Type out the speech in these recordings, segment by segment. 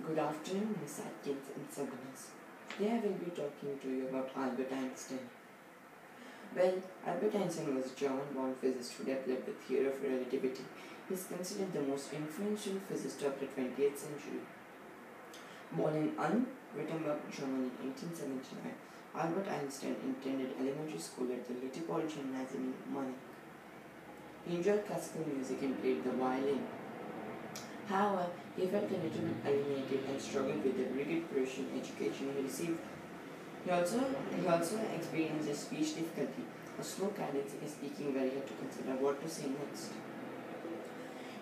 Good afternoon, Miss Atkins and Sabanas. Today I will be talking to you about Albert Einstein. Well, Albert Einstein was a German-born physicist who developed the theory of relativity. He is considered the most influential physicist of the 20th century. Born in Ulm, Wittenberg, Germany in 1879, Albert Einstein attended elementary school at the Littipol Gymnasium in Munich. He enjoyed classical music and played the violin. However, he felt a little bit alienated and struggled with the rigid Prussian education he received. He also experienced a speech difficulty, a slow cadence in speaking where he had to consider what to say next.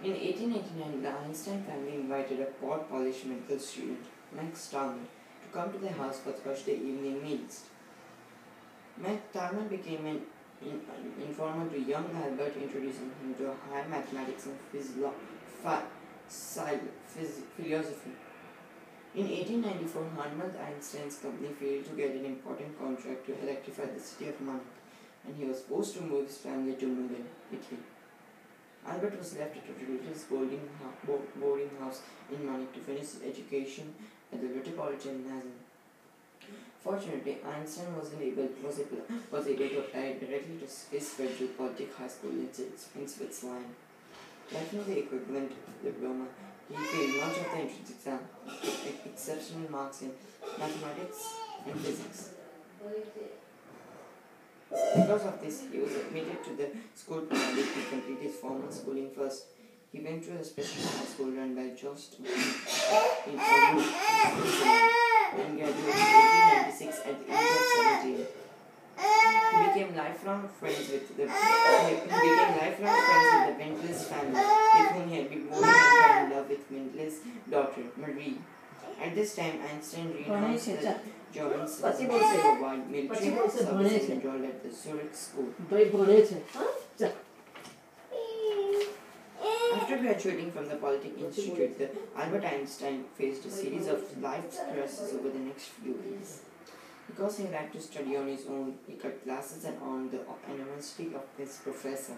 In 1889, the Einstein family invited a pot polished medical student, Max Talmud, to come to their house for Thursday evening meals. Max Talmud became an informer to young Albert, introducing him to higher mathematics and philosophy. In 1894, Albert Einstein's company failed to get an important contract to electrify the city of Munich, and he was forced to move his family to Milan, Italy. Albert was left at a religious boarding house in Munich to finish his education at the Littipol Gymnasium. Fortunately, Einstein was able to apply directly to his Federal Polytechnic High School in Switzerland. Lacking the equivalent diploma, he failed much of the entrance exam with exceptional marks in mathematics and physics. Because of this, he was admitted to the school provided to complete his formal schooling first. He went to a special high school run by Jost in Aarhus, Switzerland, and graduated in 1896 at the age of 17. He became lifelong friends with the Mendel's family, with whom he had been born and fell in love with Mendel's daughter, Marie. At this time, Einstein renounced the German citizenship to avoid military service and enrolled at the Zurich school. After graduating from the Polytechnic Institute, Albert Einstein faced a series of life crises over the next few years. Because he liked to study on his own, he cut classes and earned the anonymity of his professor.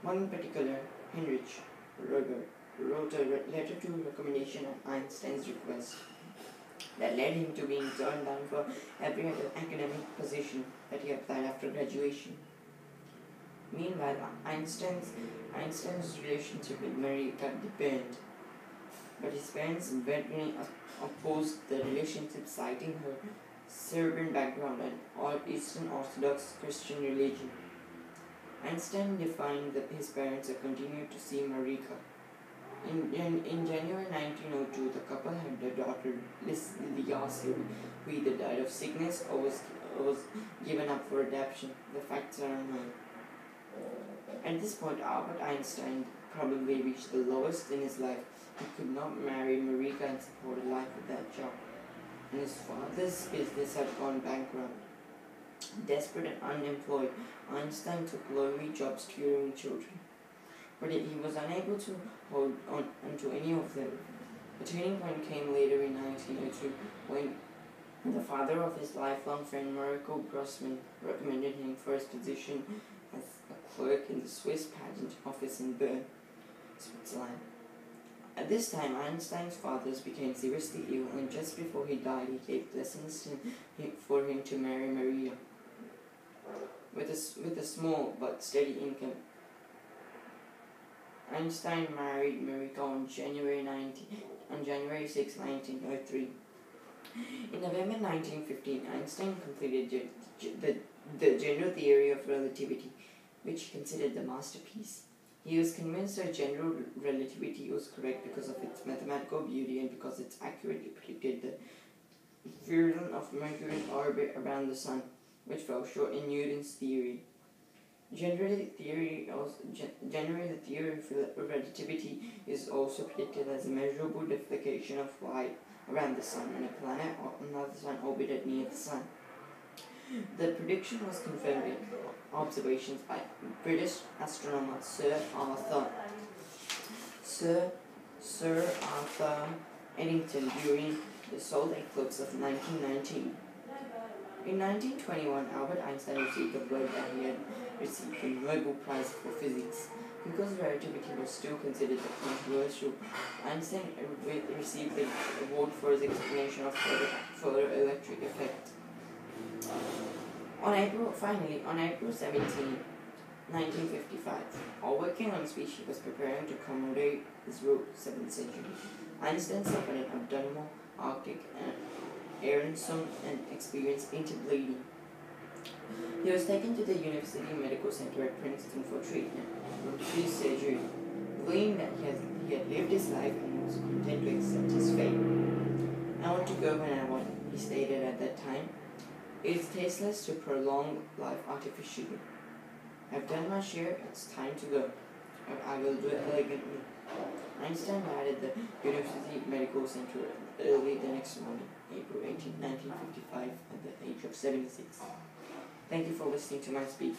One in particular, Heinrich Röger, wrote a letter to recommendation at Einstein's request that led him to being turned down for every other academic position that he applied after graduation. Meanwhile, Einstein's relationship with Marie got dependent, but his parents vehemently opposed the relationship, citing her Serbian background and Eastern Orthodox Christian religion. Einstein defined his parents and continued to see Marika. In January 1902, the couple had a daughter, Liasio, who either died of sickness or was given up for adoption. The facts are unknown. At this point, Albert Einstein probably reached the lowest in his life. He could not marry Marika and support a life with that job, and his father's business had gone bankrupt. Desperate and unemployed, Einstein took lowly jobs tutoring children, but he was unable to hold on to any of them. The turning point came later in 1902 when the father of his lifelong friend Marco Grossman recommended him for his position as a clerk in the Swiss patent office in Bern, Switzerland. At this time, Einstein's father became seriously ill, and just before he died, he gave lessons for him to marry Maria. With a small but steady income, Einstein married Marika on January 6, 1903. In November 1915, Einstein completed the general theory of relativity, which he considered the masterpiece. He was convinced that general relativity was correct because of its mathematical beauty and because it accurately predicted the furlong of Mercury's orbit around the Sun, which fell short in Newton's theory. Generally, the theory of relativity is also predicted as a measurable deflection of light around the Sun when a planet or another sun orbited near the Sun. The prediction was confirmed in observations by British astronomer Sir Arthur Eddington during the solar eclipse of 1919. In 1921, Albert Einstein received the word that he had received the Nobel Prize for Physics Because relativity was still considered controversial, Einstein received the award for his explanation of photoelectric effect. On April 17, 1955, while working on a speech he was preparing to commemorate his 7th century, Einstein suffered an abdominal, aortic, and aneurysm and experienced interbleeding. He was taken to the University Medical Center at Princeton for treatment, refused surgery, believing that he had lived his life and was content to accept his fate. "I want to go when I want," he stated at that time. "It is tasteless to prolong life artificially. I've done my share, it's time to go. I will do it elegantly." Einstein died at the University Medical Center early the next morning, April 18, 1955, at the age of 76. Thank you for listening to my speech.